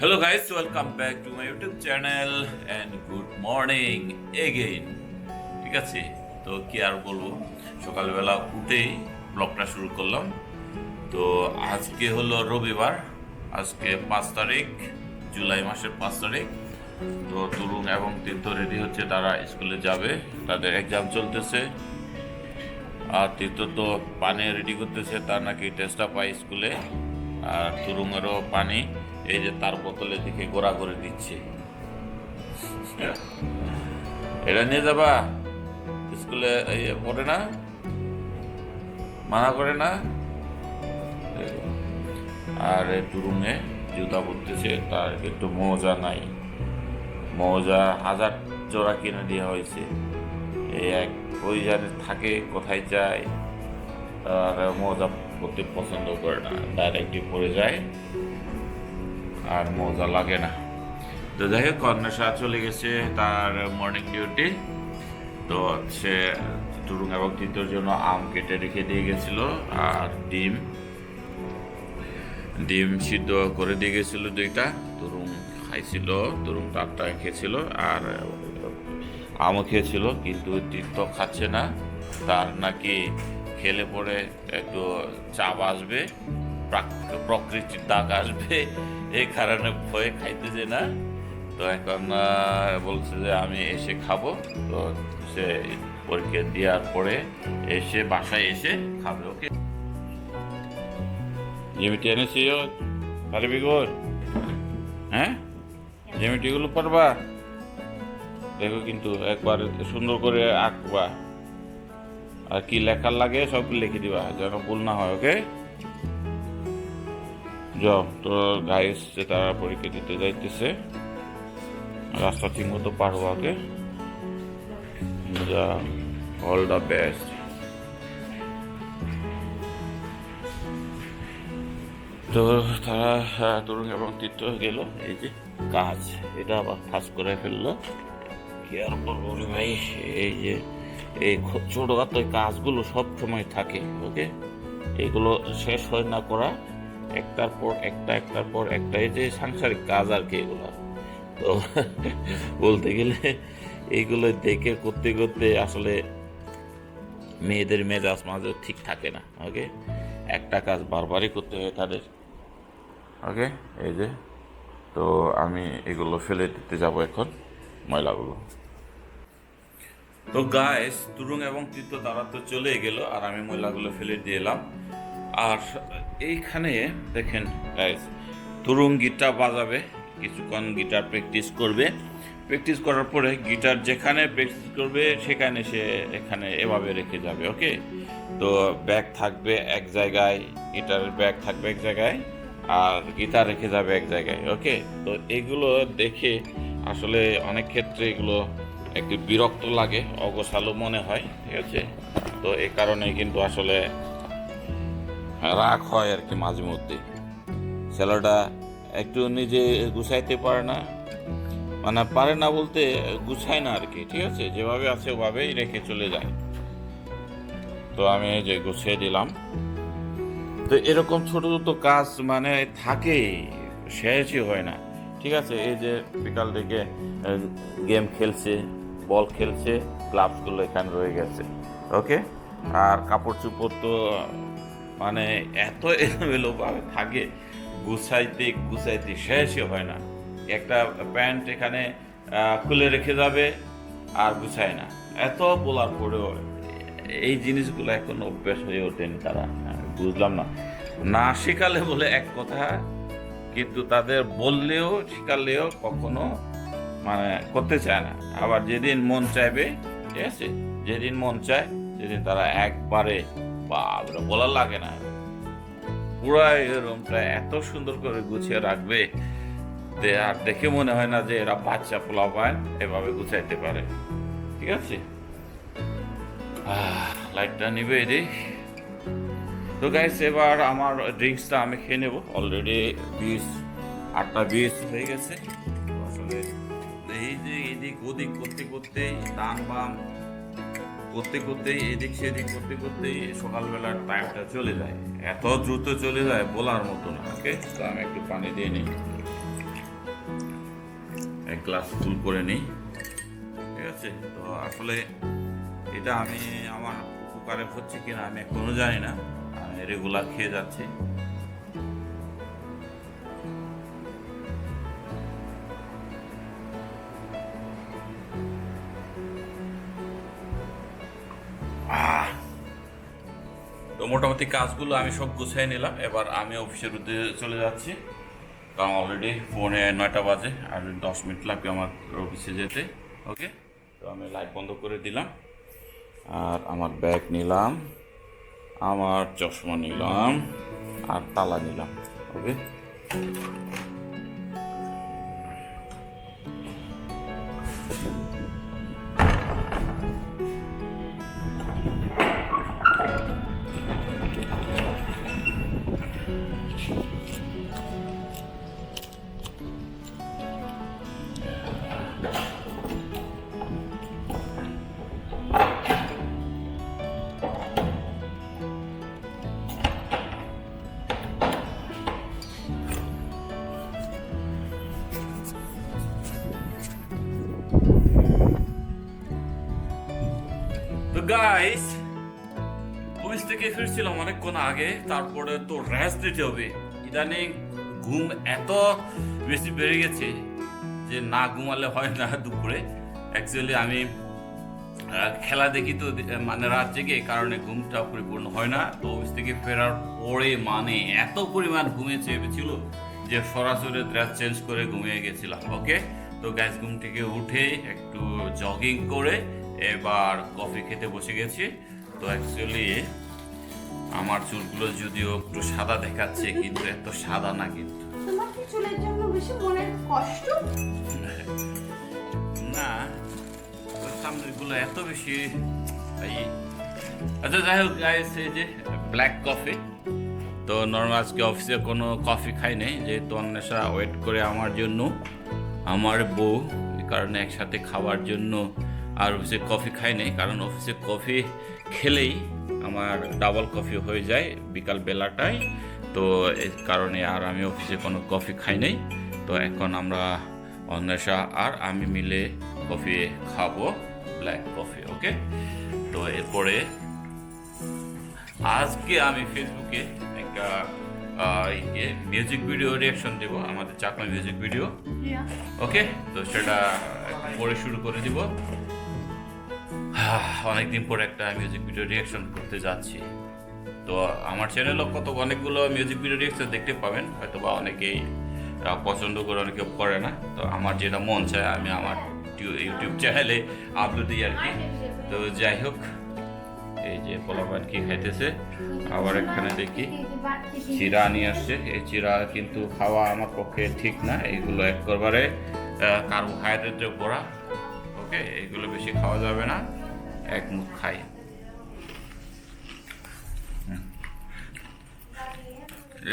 Hello guys, welcome back to my YouTube channel and good morning again. ঠিক আছে, তো কি আর বলবো, সকালবেলা উঠেই ব্লগটা শুরু করলাম। তো আজকে হলো রবিবার, আজকে 5 তারিখ, জুলাই মাসের 5 তারিখ। তো তরুণ এবং তীর্থ রেডি হচ্ছে, তারা স্কুলে যাবে, তাদের এক্সাম চলতেছে। আর তীর্থ তো পানি রেডি করতেছে, তার নাকি টেস্টটা পায় স্কুলে। আর তরুণেরও পানি এই যে তার বোতলে থেকে গোড়া করে দিচ্ছে। এটা নিয়ে যাবা স্কুলে, পড়ে না, মানা করে না। আর তরুণে জুতা পরতেছে, তার একটু মজা নাই, মজা 1000 জোড়া কিনে দেওয়া হয়েছে। এই এক ওই জানে থাকে, কোথায় যায়, আর মজা করতে পছন্দ করে না, ডাইরেক্টলি পড়ে যায় আর মজা লাগে না। তো যাই হোক, কন্যাশা চলে গেছে তার মর্নিং ডিউটি। তো সে তরুণ এবং তীর্থর জন্য আম কেটে রেখে দিয়ে গেছিল, আর ডিম সিদ্ধ করে দিয়ে গেছিল 2টা। তরুণ খাইছিল, তরুণ তারটা খেয়েছিল আর আমও খেয়েছিল, কিন্তু তীর্থ খাচ্ছে না। তার নাকি খেলে পরে একটু চাপ আসবে, প্রকৃতির দাগ আসবে, এই কারণে ভয়ে খাইতেছে না। তো এখন বলছে যে আমি এসে খাবো। তো সে পরীক্ষা দেওয়ার পরে এসে বাসায় এসে খাবে। ওকে, জ্যামিতি এনেছি, পারবি গোর? হ্যাঁ, জ্যামিতিগুলো পারবা? দেখো কিন্তু একবার সুন্দর করে আঁকবা, আর কি লেখার লাগে সব লিখে দিবা, যেন ভুল না হয়। ওকে, যাও। তো গাইস, তারা পরীক্ষা দিতে যাইতেছে, রাস্তা ঠিক মতো পারবো। ওকে, যা, অল দ্য বেস্ট। তো তারা তরুণ এবং তীর্থ গেল, এই যে কাজ, এটা আবার ফাঁস করে ফেললো। কি আর বলবো রে ভাই, এই যে এই ছোটখাটো কাজগুলো সব সময় থাকে। ওকে, এগুলো শেষ হয় না করা, একটার পর একটা, এই যে সাংসারিক কাজ আর কি এগুলো। তো বলতে গেলে এইগুলো দেখে করতে করতে আসলে মেয়েদের মেজাজ মাঝে ঠিক থাকে না। ওকে, একটা কাজ বারবারই করতে হয় তাদের। ওকে, এই যে, তো আমি এগুলো ফেলে দিতে যাব এখন, ময়লাগুলো। তো গাইস, তরুণ এবং তীর্থ তারা তো চলে গেল, আর আমি ময়লাগুলো ফেলে দিয়ে এলাম। আর এইখানে দেখেন গাইস, তরুণ গিটার বাজাবে, কিছুক্ষণ গিটার প্র্যাকটিস করবে। প্র্যাকটিস করার পরে গিটার যেখানে প্র্যাকটিস করবে সেখানে সে এখানে এভাবে রেখে যাবে। ওকে, তো ব্যাগ থাকবে এক জায়গায়, গিটারের ব্যাগ থাকবে এক জায়গায়, আর গিটার রেখে যাবে এক জায়গায়। ওকে, তো এগুলো দেখে আসলে অনেক ক্ষেত্রে এগুলো একটু বিরক্ত লাগে, অগোছালো মনে হয়। ঠিক আছে, তো এই কারণে কিন্তু আসলে রাগ হয় আর কি মাঝে মধ্যে। ছেলেটা একটু নিজে গুছাইতে পারে না, মানে পারে না বলতে গুছায় না আর কি। ঠিক আছে, যেভাবে আছে ওভাবেই রেখে চলে যায়। তো আমি এই যে গুছিয়ে দিলাম। তো এরকম ছোট ছোট কাজ মানে থাকে, শেষই হয় না। ঠিক আছে, এই যে বিকাল থেকে গেম খেলছে, বল খেলছে, গ্লাভসগুলো এখানে রয়ে গেছে। ওকে, আর কাপড় চোপড় তো মানে এত এলোমেলোভাবে থাকে, গুছাইতে গুছাইতে শেষই হয় না। একটা প্যান্ট এখানে খুলে রেখে যাবে আর গুছায় না, এত বলার পরেও এই জিনিসগুলো এখন অভ্যাস হয়ে ওঠেনি তারা। বুঝলাম না, না শেখালে বলে এক কথা, কিন্তু তাদের বললেও শেখালেও কখনো মানে করতে চায় না। আবার যেদিন মন চাইবে, ঠিক আছে, যেদিন মন চায় সেদিন তারা একবারে বাবরে বলার লাগে না, পুরা রুমটা এত সুন্দর করে গুছিয়ে রাখবে, আর দেখে মনে হয় না যে এরা বাচ্চা পোলাপান এভাবে গুছাইতে পারে। ঠিক আছে, লাইটটা নিবে এদিক। তো গাইস, এবার আমার ড্রিঙ্কসটা আমি খেয়ে নেবো। অলরেডি 8টা 20 হয়ে গেছে। আসলে এই যে এদিক ওদিক করতে করতে, ডান বাম করতে করতে, এদিক সেদিক করতে করতেই সকালবেলার টাইমটা চলে যায়, এত দ্রুত চলে যায় বলার মতো না। ওকে, তো আমি একটু পানি দিয়ে নিই। গ্লাস ফুল করে নিই, ঠিক আছে। তো আসলে এটা আমি আমার উপকারে হচ্ছে কিনা আমি এখনো জানি না, আমি রেগুলার খেয়ে যাচ্ছি। তো মোটামুটি কাজগুলো আমি সব গুছিয়ে নিলাম, এবার আমি অফিসের উদ্দেশ্যে চলে যাচ্ছি, কারণ অলরেডি 9:30 বাজে, আর 10 মিনিট লাগবে আমার অফিসে যেতে। ওকে, তো আমি লাইট বন্ধ করে দিলাম, আর আমার ব্যাগ নিলাম, আমার চশমা নিলাম, আর তালা নিলাম। ওকে, তো গাইস, অফিস থেকে ফিরছিলাম অনেকক্ষণ আগে, তারপরে তো রেস্ট দিতে হবে। ইদানিং ঘুম এত বেশি বেড়ে গেছে যে না ঘুমালে হয় না দুপুরে। অ্যাকচুয়ালি আমি খেলা দেখি, তো মানে রাত জেগে, এই কারণে ঘুমটা পরিপূর্ণ হয় না। তো অফিস থেকে ফেরার পরে মানে এত পরিমাণ ঘুমিয়ে চেপেছিল যে সরাসরি ড্রেস চেঞ্জ করে ঘুমিয়ে গেছিলাম। ওকে, তো গাইস ঘুম থেকে উঠে একটু জগিং করে এবার কফি খেতে বসে গেছি। তো অ্যাকচুয়ালি আমার চুলগুলো যদিও একটু সাদা দেখাচ্ছে, কিন্তু এত সাদা না। কিন্তু তোমার কি চুলের জন্য বেশি মনের কষ্ট? না, সামনেগুলো এত বেশি। আচ্ছা, যাই হোক গাইস, এই যে ব্ল্যাক কফি। তো নর্মাল আজকে অফিসে কোনো কফি খাই নাই, যেহেতু অন্বেষা ওয়েট করে আমার জন্য, আমার বউ, এই কারণে একসাথে খাওয়ার জন্য আর অফিসে কফি খাই নাই। কারণ অফিসে কফি খেলেই আমার ডাবল কফি হয়ে যায় বিকাল বেলাটায়। তো এই কারণে আর আমি অফিসে কোনো কফি খাই নাই। তো এখন আমরা অন্বেষা আর আমি মিলে কফি খাবো, ব্ল্যাক কফি। ওকে, তো এরপরে আজকে আমি ফেসবুকে একটা মিউজিক ভিডিও রিয়াকশন দেবো, আমাদের চাকমা মিউজিক ভিডিও। ওকে, তো সেটা পরে শুরু করে দিব। অনেকদিন পরে একটা মিউজিক ভিডিও রিয়াকশন করতে যাচ্ছি। তো আমার চ্যানেলও অনেকগুলো মিউজিক ভিডিও রিয়াকশন দেখতে পাবেন, হয়তো বা অনেকেই পছন্দ করে, অনেকে করে না। তো আমার যেটা মন চায় আমি আমার ইউটিউব চ্যানেলে আপলোড দিই আর কি। তো যাই হোক, এই যে পোলাপান কি খাইতেছে, আবার এখানে দেখি চিরা নিয়ে আসছে। এই চিরা কিন্তু খাওয়া আমার পক্ষে ঠিক না, এইগুলো একবারে কার্বোহাইড্রেটে ভরা। ওকে, এইগুলো বেশি খাওয়া যাবে না, এক মুখ খাই।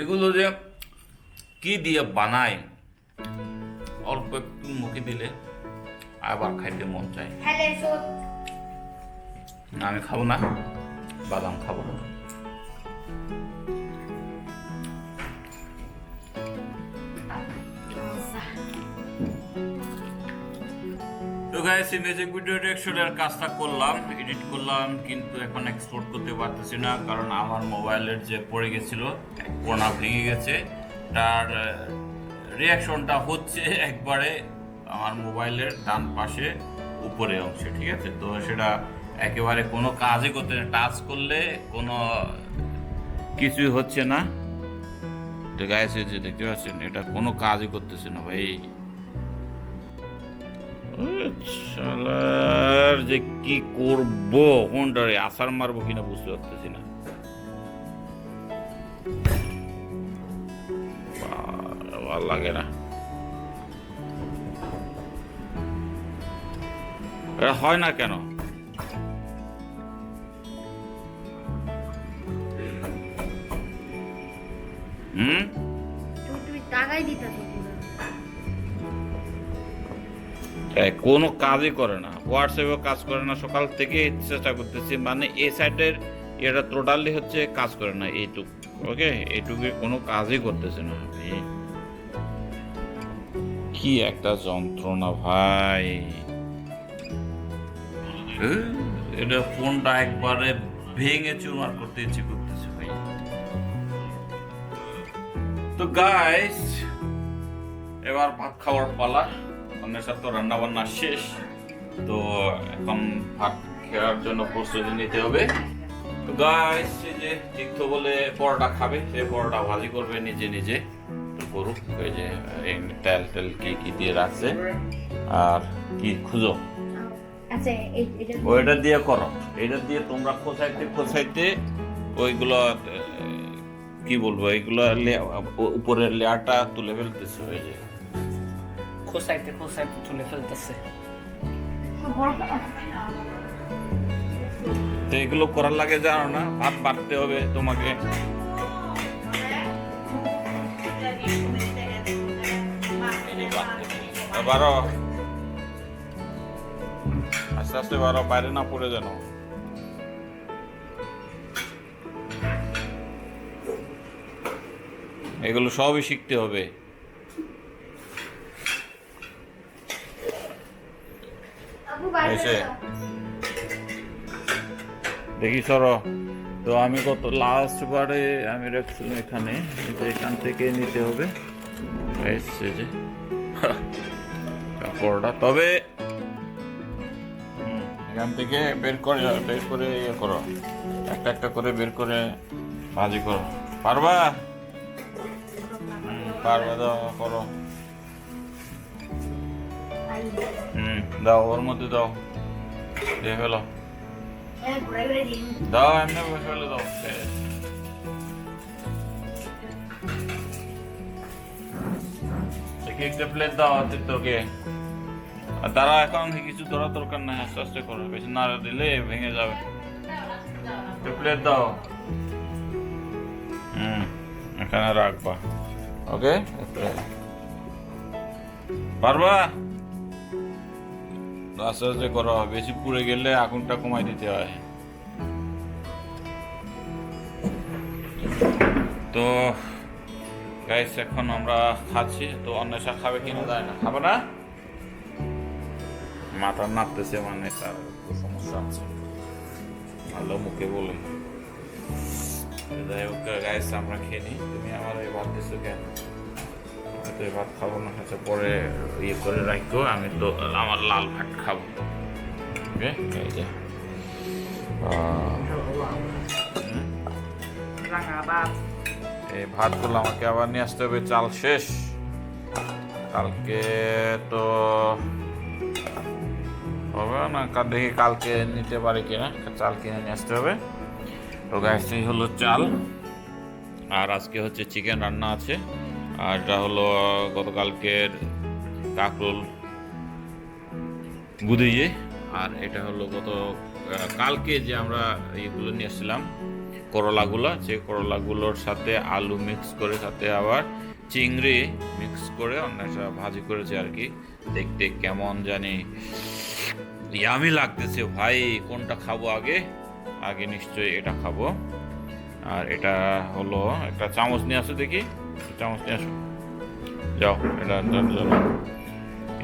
এগুলো যে কি দিয়ে বানায়, অল্প একটু মুখে দিলে আবার খাইতে মন চায়। আমি খাবো না, বাদাম খাবো। তো গাইস, মিউজিক ভিডিও রিঅ্যাকশনের কাজটা করলাম, এডিট করলাম, কিন্তু এখন এক্সপোর্ট করতে পারতেছি না, কারণ আমার মোবাইলের যে পড়ে গেছিল, কোনা ভেঙে গেছে। তার রিঅ্যাকশনটা হচ্ছে একবারে আমার মোবাইলের ডান পাশে উপরে অংশে, ঠিক আছে। তো সেটা একেবারে কোনো কাজই করতে না, টাচ করলে কোনো কিছুই হচ্ছে না। তো গাইস, যে দেখতে পাচ্ছেন, এটা কোনো কাজই করতেছে না ভাই। শালার যে কি করবো, কোনটারে আসার মারবো কিনা বুঝতে পারতেছি না। ভালো লাগে না, এটা হয় না কেন? তুমি টাকাই দিতে কোনো কাজই করে না, হোয়াটসঅ্যাপেও কাজ করে না, সকাল থেকে চেষ্টা করতেছি, মানে এই সাইডের এটা টোটালি হচ্ছে কাজ করে না, এইটুক। ওকে, এইটুকু কোনো কাজই করতেছে না। কি একটা যন্ত্রণা ভাই, এটা ফোনটা একবারে ভেঙে চুরমার করতে ইচ্ছে করতেছে ভাই। তো গাইস, এবার ভাত খাওয়ার পালা। অন্যের সাথে রান্না বান্না শেষ, তো এখন ভাত খাওয়ার জন্য প্রস্তুতি নিতে হবে। তো গাইস, এই যে তীর্থ বলে পরোটা খাবে, সে পরোটা ভাজি করবে নিজে নিজে। তো করুক, ওই যে তেল তেল কি কি দিয়ে রাখছে, আর কি খুঁজো আচ্ছা এটা ওইটা দিয়ে করো। এটা দিয়ে তোমরা খোঁচাইতে খোঁচাইতে ওইগুলো কি বলবো, এইগুলো উপরের লেয়ারটা তুলে ফেলতেছে, ওই যে খোসাইতে তুলে ফেলতেছে। তো এগুলো করার লাগে জানো না, ভাত বাড়তে হবে তোমাকে। বারো, আস্তে আস্তে বারো, বাইরে না পড়ে যেন। এগুলো সবই শিখতে হবে। এসে দেখি সরো। তো আমি কত লাস্ট বারে আমি রাখছিলাম এখানে, এখান থেকে নিতে হবে এসছে যে কাপড়টা। তবে এখান থেকে বের করে ইয়ে করো, একটা একটা করে বের করে ভাজি করো। পারবা? পারবা, দাও করো। দাও, ওর মধ্যে দাও, দিয়ে ফেলো। দাও, এমনি ফেলে দাও। একটা প্লেট দাও তোকে। তারা এখন কিছু ধরার দরকার নাই, আস্তে আস্তে করো, বেশি নাড়া দিলে ভেঙে যাবে। প্লেট দাও, এখানে রাখবা। ওকে, পারবা? আস্তে আস্তে করো, বেশি পুড়ে গেলে আগুনটা কমাই দিতে হয়। তো গাইস, এখন আমরা খাচ্ছি। তো অন্বেষা খাবে কিনা যায় না, খাবে না, মাথা নাড়তেছে, মানে তার সমস্যা আছে, ভালো মুখে বলে। যাই হোক গাইস, আমরা খেয়ে নিই। তুমি আমার এই ভাত দিচ্ছ কেন? তো এই ভাত খাবো না, হচ্ছে পরে ইয়ে করে রাখবো। আমি তো আমার লাল ভাত খাবো। ওকে, এই যে এই ভাতগুলো আমাকে আবার নিয়ে আসতে হবে, চাল শেষ। কালকে তো হবে না, দেখি কালকে নিতে পারি কিনা, চাল কিনে নিয়ে আসতে হবে। তো গাইস, এই হলো চাল, আর আজকে হচ্ছে চিকেন রান্না আছে, আর এটা হলো গতকালকের কাঁকরোল গুদিয়ে, আর এটা হলো কালকে যে আমরা এইগুলো নিয়ে আসছিলাম করলাগুলো, যে করলাগুলোর সাথে আলু মিক্স করে, সাথে আবার চিংড়ি মিক্স করে অন্যটা ভাজি করেছে আর কি। দেখতে কেমন জানি ইয়ামি লাগতেছে ভাই। কোনটা খাবো আগে? আগে নিশ্চয়ই এটা খাবো। আর এটা হলো, একটা চামচ নিয়ে আসো, দেখি চামচ নিয়ে আসো, যাও।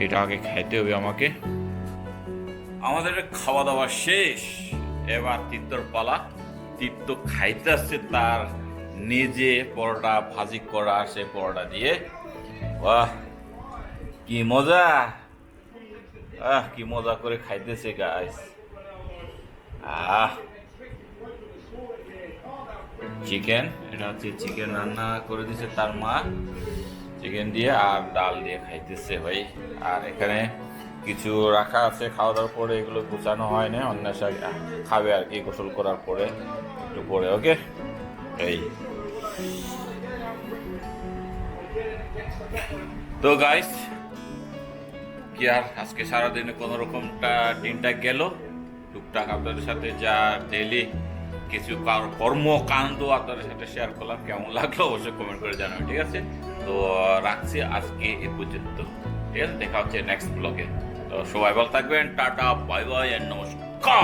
এটা আগে খাইতে হবে আমাকে। আমাদের খাওয়া দাওয়া শেষ, এবার তীর্থর পালা। তীর্থ খাইতে আসছে তার নিজে পরোটা ভাজি করা, সে পরোটা দিয়ে। বাহ, কি মজা! কি মজা করে খাইতেছে গাইস। চিকেন, এটা হচ্ছে চিকেন রান্না করে দিছে তার মা, চিকেন দিয়ে আর ডাল দিয়ে খাইতেছে ভাই। আর এখানে কিছু রাখা আছে, খাওয়া দাওয়ার পরে এগুলো গুছানো হয় না, অন্বেষা খাবে আর কি গোসল করার পরে, একটু পরে। ওকে, এই তো গাইস, কি আর আজকে সারাদিনে কোনো রকমটা দিনটা গেল। টুকটাক আপনাদের সাথে যা ডেইলি কিছু কর্মকাণ্ড আপনাদের সাথে শেয়ার করলাম, কেমন লাগলো অবশ্যই কমেন্ট করে জানাবেন, ঠিক আছে? তো রাখছি আজকে এ পর্যন্ত, ঠিক আছে? দেখা হচ্ছে নেক্সট ব্লগে। তো সবাই ভালো থাকবেন, টাটা, বাই বাই, এন্ড নমস্কার।